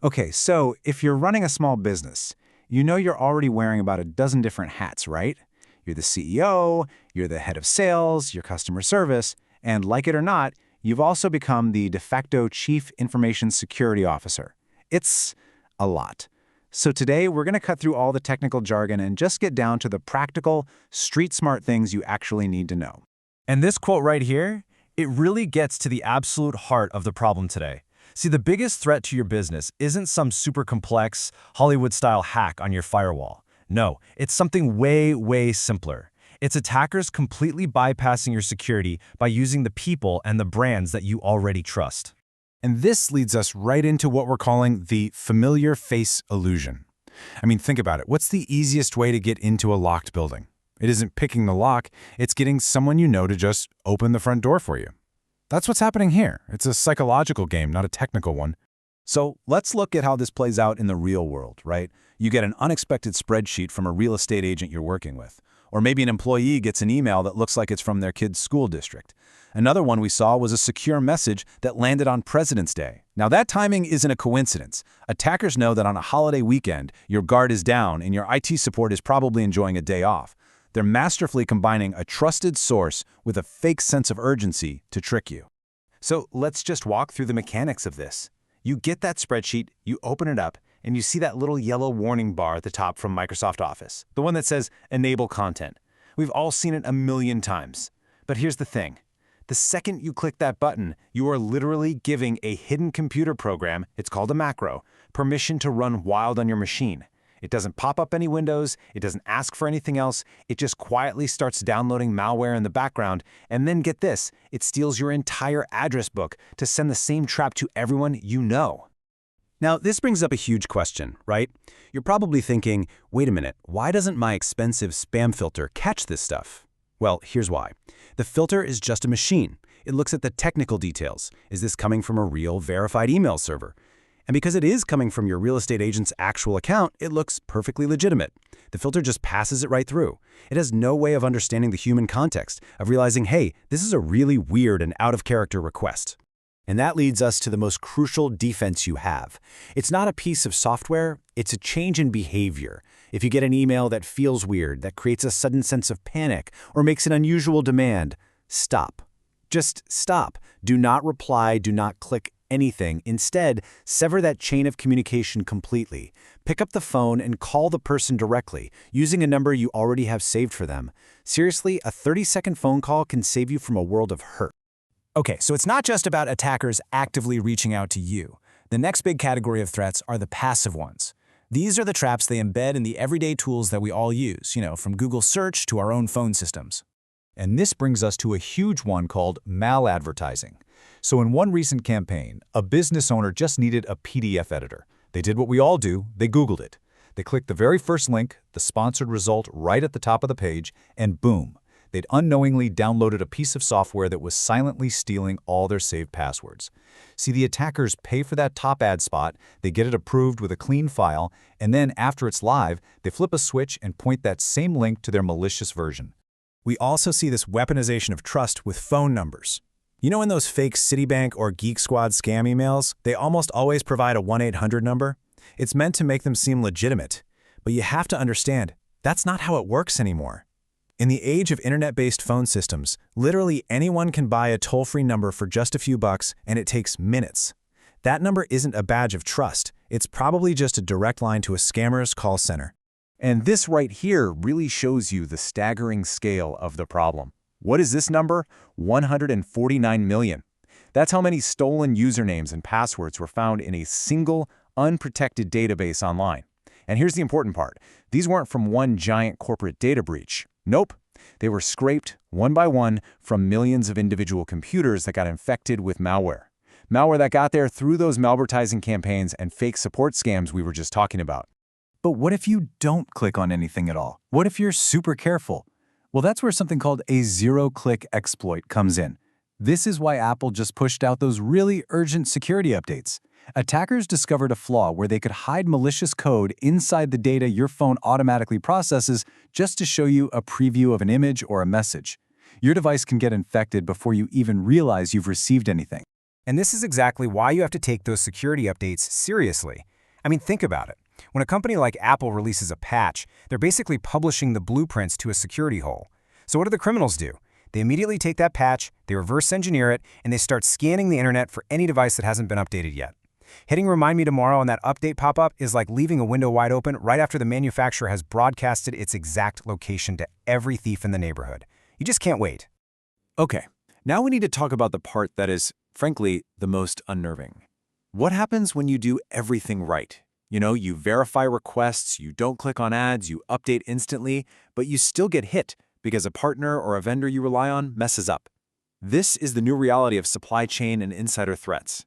Okay, so if you're running a small business, you know you're already wearing about a dozen different hats, right? You're the CEO, you're the head of sales, your customer service, and like it or not, you've also become the de facto chief information security officer. It's a lot. So today, we're going to cut through all the technical jargon and just get down to the practical, street-smart things you actually need to know. And this quote right here, it really gets to the absolute heart of the problem today. See, the biggest threat to your business isn't some super complex, Hollywood-style hack on your firewall. No, it's something way, way simpler. It's attackers completely bypassing your security by using the people and the brands that you already trust. And this leads us right into what we're calling the familiar face illusion. I mean, think about it. What's the easiest way to get into a locked building? It isn't picking the lock, it's getting someone you know to just open the front door for you. That's what's happening here. It's a psychological game, not a technical one. So let's look at how this plays out in the real world, right? You get an unexpected spreadsheet from a real estate agent you're working with. Or maybe an employee gets an email that looks like it's from their kid's school district. Another one we saw was a secure message that landed on President's Day. Now that timing isn't a coincidence. Attackers know that on a holiday weekend, your guard is down and your IT support is probably enjoying a day off. They're masterfully combining a trusted source with a fake sense of urgency to trick you. So let's just walk through the mechanics of this. You get that spreadsheet, you open it up, and you see that little yellow warning bar at the top from Microsoft Office, the one that says Enable Content. We've all seen it a million times. But here's the thing. The second you click that button, you are literally giving a hidden computer program, it's called a macro, permission to run wild on your machine. It doesn't pop up any windows, it doesn't ask for anything else, it just quietly starts downloading malware in the background, and then get this, it steals your entire address book to send the same trap to everyone you know. Now, this brings up a huge question, right? You're probably thinking, wait a minute, why doesn't my expensive spam filter catch this stuff? Well, here's why. The filter is just a machine. It looks at the technical details. Is this coming from a real verified email server? And because it is coming from your real estate agent's actual account, it looks perfectly legitimate. The filter just passes it right through. It has no way of understanding the human context, of realizing, hey, this is a really weird and out-of-character request. And that leads us to the most crucial defense you have. It's not a piece of software, it's a change in behavior. If you get an email that feels weird, that creates a sudden sense of panic, or makes an unusual demand, stop. Just stop. Do not reply, do not click anything. Instead, sever that chain of communication completely. Pick up the phone and call the person directly, using a number you already have saved for them. Seriously, a 30-second phone call can save you from a world of hurt. Okay, so it's not just about attackers actively reaching out to you. The next big category of threats are the passive ones. These are the traps they embed in the everyday tools that we all use, from Google search to our own phone systems. And this brings us to a huge one called maladvertising. So in one recent campaign, a business owner just needed a PDF editor. They did what we all do, they Googled it. They clicked the very first link, the sponsored result right at the top of the page, and boom, they'd unknowingly downloaded a piece of software that was silently stealing all their saved passwords. See, the attackers pay for that top ad spot, they get it approved with a clean file, and then after it's live, they flip a switch and point that same link to their malicious version. We also see this weaponization of trust with phone numbers. In those fake Citibank or Geek Squad scam emails, they almost always provide a 1-800 number. It's meant to make them seem legitimate. But you have to understand, that's not how it works anymore. In the age of internet-based phone systems, literally anyone can buy a toll-free number for just a few bucks, and it takes minutes. That number isn't a badge of trust. It's probably just a direct line to a scammer's call center. And this right here really shows you the staggering scale of the problem. What is this number? 149 million. That's how many stolen usernames and passwords were found in a single, unprotected database online. And here's the important part. These weren't from one giant corporate data breach. Nope. They were scraped, one by one, from millions of individual computers that got infected with malware. Malware that got there through those malvertising campaigns and fake support scams we were just talking about. But what if you don't click on anything at all? What if you're super careful? Well, that's where something called a zero-click exploit comes in. This is why Apple just pushed out those really urgent security updates. Attackers discovered a flaw where they could hide malicious code inside the data your phone automatically processes just to show you a preview of an image or a message. Your device can get infected before you even realize you've received anything. And this is exactly why you have to take those security updates seriously. I mean, think about it. When a company like Apple releases a patch, they're basically publishing the blueprints to a security hole. So what do the criminals do? They immediately take that patch, they reverse engineer it, and they start scanning the internet for any device that hasn't been updated yet. Hitting Remind Me Tomorrow on that update pop-up is like leaving a window wide open right after the manufacturer has broadcasted its exact location to every thief in the neighborhood. You just can't wait. Okay, now we need to talk about the part that is, frankly, the most unnerving. What happens when you do everything right? You verify requests, you don't click on ads, you update instantly, but you still get hit because a partner or a vendor you rely on messes up. This is the new reality of supply chain and insider threats.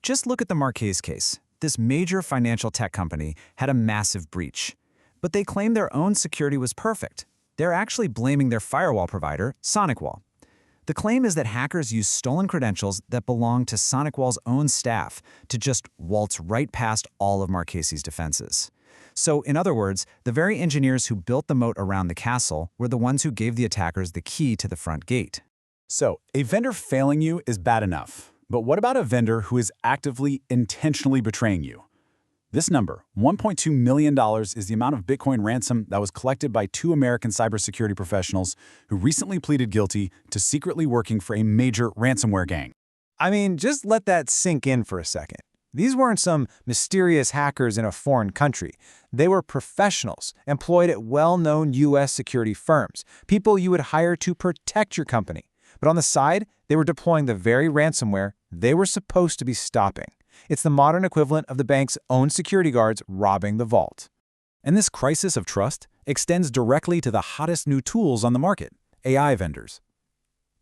Just look at the Marques case. This major financial tech company had a massive breach. But they claim their own security was perfect. They're actually blaming their firewall provider, SonicWall. The claim is that hackers used stolen credentials that belong to SonicWall's own staff to just waltz right past all of Marques's defenses. So, in other words, the very engineers who built the moat around the castle were the ones who gave the attackers the key to the front gate. So, a vendor failing you is bad enough. But what about a vendor who is actively, intentionally betraying you? This number, $1.2 million, is the amount of Bitcoin ransom that was collected by 2 American cybersecurity professionals who recently pleaded guilty to secretly working for a major ransomware gang. I mean, just let that sink in for a second. These weren't some mysterious hackers in a foreign country. They were professionals employed at well-known U.S. security firms, people you would hire to protect your company. But on the side, they were deploying the very ransomware they were supposed to be stopping. It's the modern equivalent of the bank's own security guards robbing the vault. And this crisis of trust extends directly to the hottest new tools on the market, AI vendors.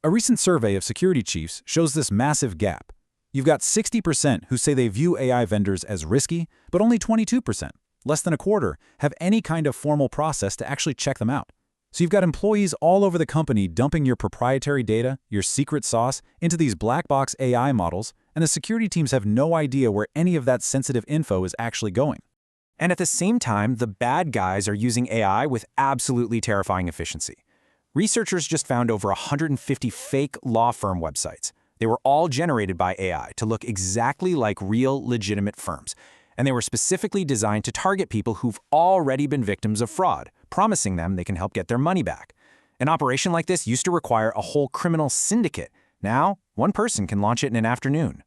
A recent survey of security chiefs shows this massive gap. You've got 60% who say they view AI vendors as risky, but only 22%, less than a quarter, have any kind of formal process to actually check them out. So you've got employees all over the company dumping your proprietary data, your secret sauce, into these black box AI models, and the security teams have no idea where any of that sensitive info is actually going. And at the same time, the bad guys are using AI with absolutely terrifying efficiency. Researchers just found over 150 fake law firm websites. They were all generated by AI to look exactly like real, legitimate firms. And they were specifically designed to target people who've already been victims of fraud, promising them they can help get their money back. An operation like this used to require a whole criminal syndicate. Now, one person can launch it in an afternoon.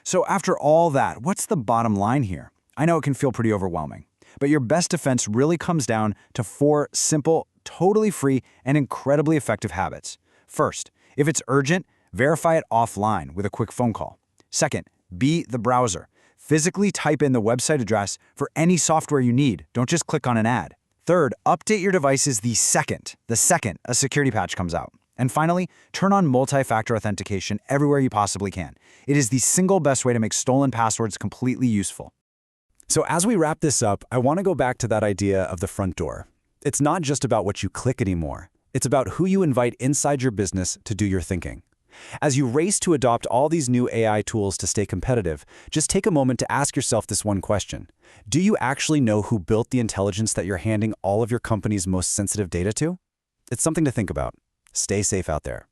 So after all that, what's the bottom line here? I know it can feel pretty overwhelming, but your best defense really comes down to 4 simple, totally free, and incredibly effective habits. First, if it's urgent, verify it offline with a quick phone call. Second, be the browser. Physically type in the website address for any software you need. Don't just click on an ad. Third, update your devices the second a security patch comes out. And finally, turn on multi-factor authentication everywhere you possibly can. It is the single best way to make stolen passwords completely useful. So as we wrap this up, I want to go back to that idea of the front door. It's not just about what you click anymore. It's about who you invite inside your business to do your thinking. As you race to adopt all these new AI tools to stay competitive, just take a moment to ask yourself this one question. Do you actually know who built the intelligence that you're handing all of your company's most sensitive data to? It's something to think about. Stay safe out there.